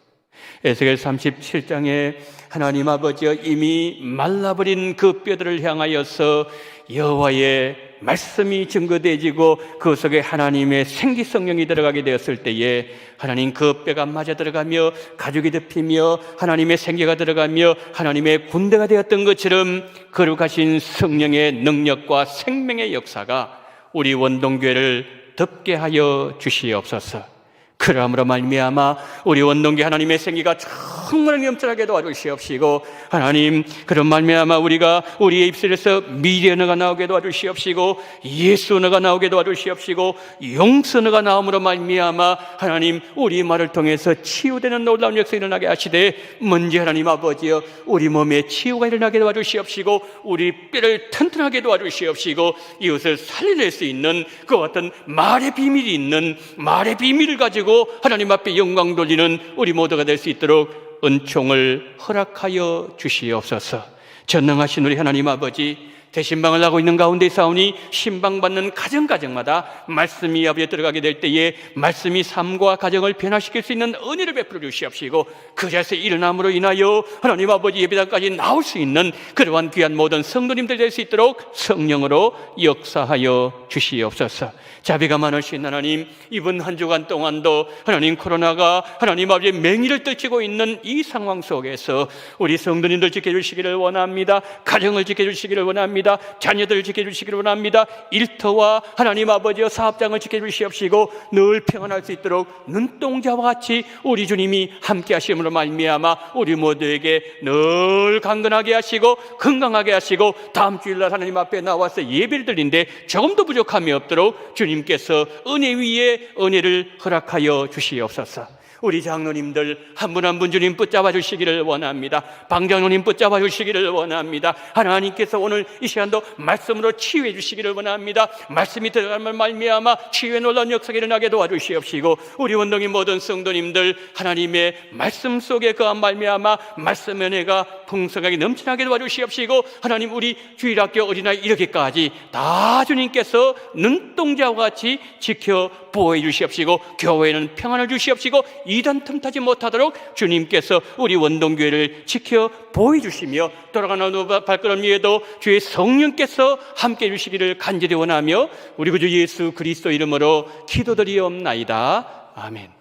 에스겔 37장에 하나님 아버지여 이미 말라버린 그 뼈들을 향하여서 여호와의 말씀이 증거되어지고 그 속에 하나님의 생기 성령이 들어가게 되었을 때에 하나님 그 뼈가 맞아 들어가며 가죽이 덮이며 하나님의 생기가 들어가며 하나님의 군대가 되었던 것처럼 거룩하신 성령의 능력과 생명의 역사가 우리 원동교회를 덮게 하여 주시옵소서. 그러함으로 말미암아 우리 원동교 하나님의 생기가 충만하게 넘쳐나게 도와주시옵시고, 하나님 그런 말미암아 우리가 우리의 입술에서 미래 언어가 나오게 도와주시옵시고, 예수 언어가 나오게 도와주시옵시고, 용서 언어가 나옴으로 말미암아 하나님 우리 말을 통해서 치유되는 놀라운 역사가 일어나게 하시되, 먼저 하나님 아버지여 우리 몸에 치유가 일어나게 도와주시옵시고, 우리 뼈를 튼튼하게 도와주시옵시고, 이것을 살려낼 수 있는 그 어떤 말의 비밀이 있는 말의 비밀을 가지고 하나님 앞에 영광 돌리는 우리 모두가 될 수 있도록 은총을 허락하여 주시옵소서. 전능하신 우리 하나님 아버지, 대신방을 하고 있는 가운데 싸우니 신방받는 가정마다 말씀이 아버지에 들어가게 될 때에 말씀이 삶과 가정을 변화시킬 수 있는 은혜를 베풀어 주시옵시고, 그 자리에서 일어남으로 인하여 하나님 아버지 예배당까지 나올 수 있는 그러한 귀한 모든 성도님들 될 수 있도록 성령으로 역사하여 주시옵소서. 자비가 많으신 하나님, 이번 한 주간 동안도 하나님 코로나가 하나님 아버지의 맹위를 떨치고 있는 이 상황 속에서 우리 성도님들 지켜주시기를 원합니다. 가정을 지켜주시기를 원합니다. 자녀들을 지켜주시기를 원합니다. 일터와 하나님 아버지의 사업장을 지켜주시옵시고, 늘 평안할 수 있도록 눈동자와 같이 우리 주님이 함께 하심으로 말미암아 우리 모두에게 늘 강건하게 하시고 건강하게 하시고, 다음 주일날 하나님 앞에 나와서 예배를 드린데 조금도 부족함이 없도록 주님께서 은혜 위에 은혜를 허락하여 주시옵소서. 우리 장로님들 한 분 한 분 주님 붙잡아 주시기를 원합니다. 방장로님 붙잡아 주시기를 원합니다. 하나님께서 오늘 이 시간도 말씀으로 치유해 주시기를 원합니다. 말씀이 들어가면 말미암아 치유의 놀라운 역사가 일어나게 도와주시옵시고, 우리 원동의 모든 성도님들 하나님의 말씀 속에 그한 말미암아 말씀의 은혜가 풍성하게 넘쳐나게 도와주시옵시고, 하나님 우리 주일학교 어린아이 이렇게까지 다 주님께서 눈동자와 같이 지켜 보호해 주시옵시고, 교회에는 평안을 주시옵시고, 이단 틈타지 못하도록 주님께서 우리 원동교회를 지켜 보호해 주시며, 돌아가는 발걸음 위에도 주의 성령께서 함께해 주시기를 간절히 원하며 우리 구주 예수 그리스도 이름으로 기도드리옵나이다. 아멘.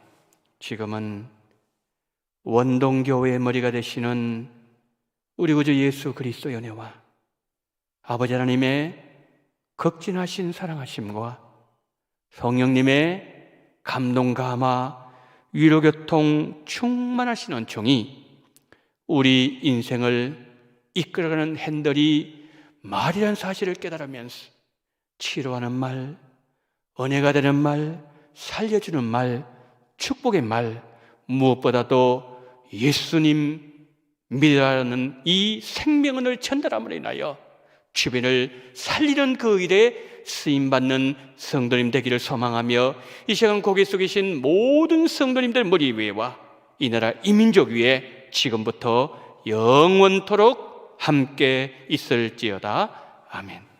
지금은 원동교회의 머리가 되시는 우리 구주 예수 그리스도의 은혜와 아버지 하나님의 극진하신 사랑하심과 성령님의 감동 감화 위로교통 충만하신 은총이 우리 인생을 이끌어가는 핸들이 말이라는 사실을 깨달으면서 치료하는 말, 은혜가 되는 말, 살려주는 말, 축복의 말, 무엇보다도 예수님 믿으라는 이 생명을 전달함으로 인하여 주변을 살리는 그 일에 쓰임받는 성도님 되기를 소망하며, 이 시간 고개 숙이신 모든 성도님들 머리 위에와 이 나라 이 민족 위에 지금부터 영원토록 함께 있을지어다. 아멘.